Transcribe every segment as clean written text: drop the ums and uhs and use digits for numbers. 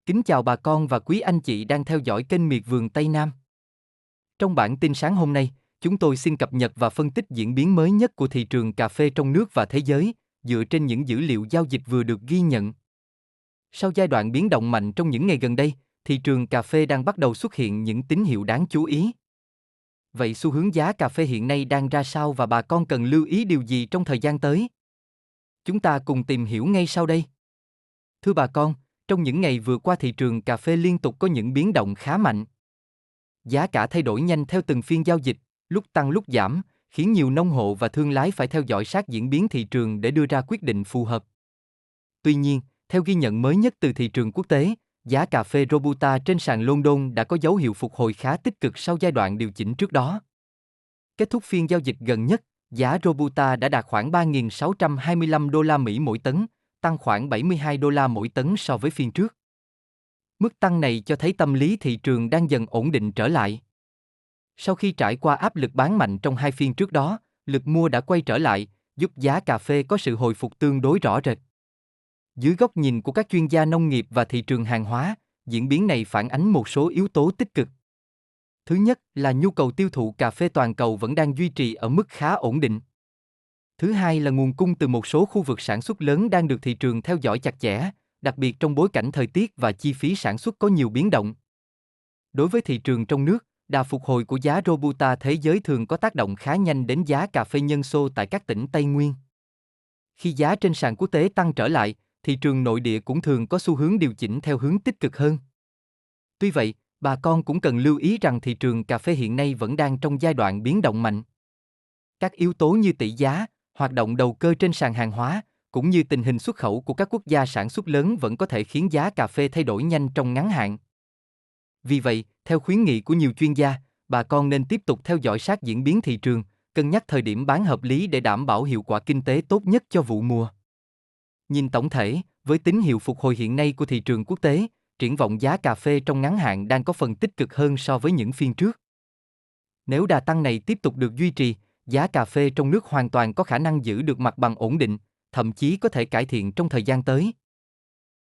Kính chào bà con và quý anh chị đang theo dõi kênh Miệt vườn Tây Nam. Trong bản tin sáng hôm nay, chúng tôi xin cập nhật và phân tích diễn biến mới nhất của thị trường cà phê trong nước và thế giới, dựa trên những dữ liệu giao dịch vừa được ghi nhận. Sau giai đoạn biến động mạnh trong những ngày gần đây, thị trường cà phê đang bắt đầu xuất hiện những tín hiệu đáng chú ý. Vậy xu hướng giá cà phê hiện nay đang ra sao và bà con cần lưu ý điều gì trong thời gian tới? Chúng ta cùng tìm hiểu ngay sau đây. Thưa bà con, trong những ngày vừa qua thị trường cà phê liên tục có những biến động khá mạnh. Giá cả thay đổi nhanh theo từng phiên giao dịch, lúc tăng lúc giảm, khiến nhiều nông hộ và thương lái phải theo dõi sát diễn biến thị trường để đưa ra quyết định phù hợp. Tuy nhiên, theo ghi nhận mới nhất từ thị trường quốc tế, giá cà phê Robusta trên sàn London đã có dấu hiệu phục hồi khá tích cực sau giai đoạn điều chỉnh trước đó. Kết thúc phiên giao dịch gần nhất, giá Robusta đã đạt khoảng 3.625 đô la Mỹ mỗi tấn, tăng khoảng 72 đô la mỗi tấn so với phiên trước. Mức tăng này cho thấy tâm lý thị trường đang dần ổn định trở lại. Sau khi trải qua áp lực bán mạnh trong hai phiên trước đó, lực mua đã quay trở lại, giúp giá cà phê có sự hồi phục tương đối rõ rệt. Dưới góc nhìn của các chuyên gia nông nghiệp và thị trường hàng hóa, diễn biến này phản ánh một số yếu tố tích cực. Thứ nhất là nhu cầu tiêu thụ cà phê toàn cầu vẫn đang duy trì ở mức khá ổn định. Thứ hai là nguồn cung từ một số khu vực sản xuất lớn đang được thị trường theo dõi chặt chẽ, đặc biệt trong bối cảnh thời tiết và chi phí sản xuất có nhiều biến động. Đối với thị trường trong nước, đà phục hồi của giá Robusta thế giới thường có tác động khá nhanh đến giá cà phê nhân xô tại các tỉnh Tây Nguyên. Khi giá trên sàn quốc tế tăng trở lại, thị trường nội địa cũng thường có xu hướng điều chỉnh theo hướng tích cực hơn. Tuy vậy, bà con cũng cần lưu ý rằng thị trường cà phê hiện nay vẫn đang trong giai đoạn biến động mạnh. Các yếu tố như tỷ giá, hoạt động đầu cơ trên sàn hàng hóa, cũng như tình hình xuất khẩu của các quốc gia sản xuất lớn vẫn có thể khiến giá cà phê thay đổi nhanh trong ngắn hạn. Vì vậy, theo khuyến nghị của nhiều chuyên gia, bà con nên tiếp tục theo dõi sát diễn biến thị trường, cân nhắc thời điểm bán hợp lý để đảm bảo hiệu quả kinh tế tốt nhất cho vụ mùa. Nhìn tổng thể, với tín hiệu phục hồi hiện nay của thị trường quốc tế, triển vọng giá cà phê trong ngắn hạn đang có phần tích cực hơn so với những phiên trước. Nếu đà tăng này tiếp tục được duy trì, giá cà phê trong nước hoàn toàn có khả năng giữ được mặt bằng ổn định, thậm chí có thể cải thiện trong thời gian tới.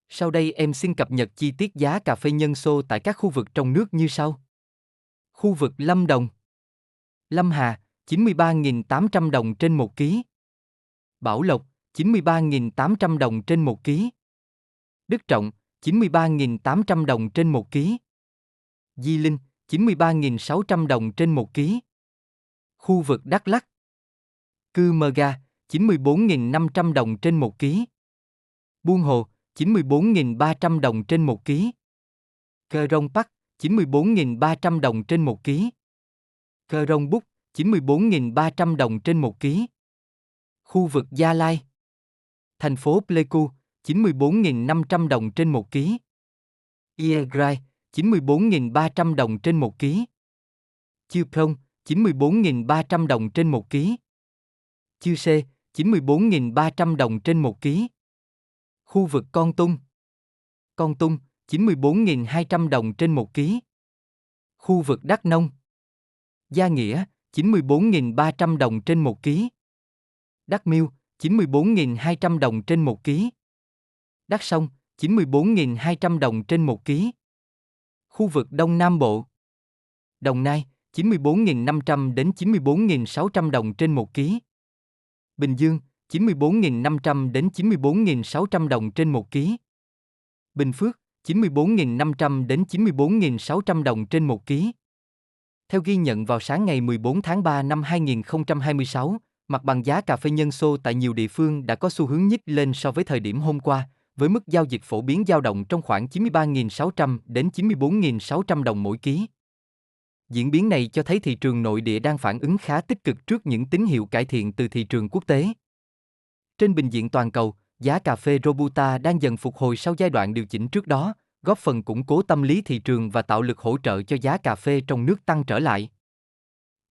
Sau đây em xin cập nhật chi tiết giá cà phê nhân xô tại các khu vực trong nước như sau. Khu vực Lâm Đồng, Lâm Hà, 93.800 đồng trên 1 ký. Bảo Lộc, 93.800 đồng trên 1 ký. Đức Trọng, 93.800 đồng trên 1 ký. Di Linh, 93.600 đồng trên 1 ký. Khu vực Đắk Lắk, Cư Mơ Ga, 94.500 đồng trên 1 ký. Buôn Hồ, 94.300 đồng trên 1 ký. Cờ Rông Bắc, 94.300 đồng trên 1 ký. Cờ Rông Búc, 94.300 đồng trên 1 ký. Khu vực Gia Lai, thành phố Pleiku, 94.500 đồng trên 1 ký. Iagrai, 94.300 đồng trên 1 ký. Chư Prong, 94.300 đồng trên 1 ký. Chư Sê, 94.300 đồng trên 1 ký. Khu vực Kon Tum, 94.200 đồng trên 1 ký. Khu vực Đắk Nông, Gia Nghĩa, 94.300 đồng trên 1 ký. Đắk Miêu, 94.200 đồng trên 1 ký. Đắk Sông, 94.200 đồng trên 1 ký. Khu vực Đông Nam Bộ, Đồng Nai, 94.500 đến 94.600 đồng trên 1 ký. Bình Dương, 94.500 đến 94.600 đồng trên 1 ký. Bình Phước, 94.500 đến 94.600 đồng trên 1 ký. Theo ghi nhận vào sáng ngày 14 tháng 3 năm 2026, mặt bằng giá cà phê nhân xô tại nhiều địa phương đã có xu hướng nhích lên so với thời điểm hôm qua, với mức giao dịch phổ biến dao động trong khoảng 93.600 đến 94.600 đồng mỗi ký. Diễn biến này cho thấy thị trường nội địa đang phản ứng khá tích cực trước những tín hiệu cải thiện từ thị trường quốc tế. Trên bình diện toàn cầu, giá cà phê Robusta đang dần phục hồi sau giai đoạn điều chỉnh trước đó, góp phần củng cố tâm lý thị trường và tạo lực hỗ trợ cho giá cà phê trong nước tăng trở lại.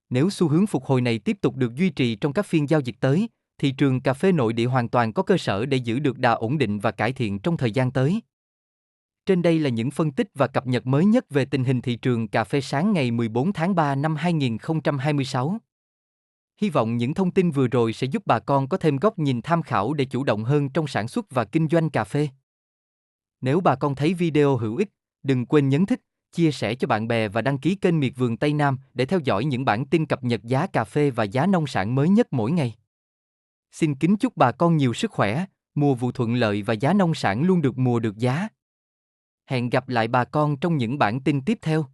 Nếu xu hướng phục hồi này tiếp tục được duy trì trong các phiên giao dịch tới, thị trường cà phê nội địa hoàn toàn có cơ sở để giữ được đà ổn định và cải thiện trong thời gian tới. Trên đây là những phân tích và cập nhật mới nhất về tình hình thị trường cà phê sáng ngày 14 tháng 3 năm 2026. Hy vọng những thông tin vừa rồi sẽ giúp bà con có thêm góc nhìn tham khảo để chủ động hơn trong sản xuất và kinh doanh cà phê. Nếu bà con thấy video hữu ích, đừng quên nhấn thích, chia sẻ cho bạn bè và đăng ký kênh Miệt vườn Tây Nam để theo dõi những bản tin cập nhật giá cà phê và giá nông sản mới nhất mỗi ngày. Xin kính chúc bà con nhiều sức khỏe, mùa vụ thuận lợi và giá nông sản luôn được mùa được giá. Hẹn gặp lại bà con trong những bản tin tiếp theo.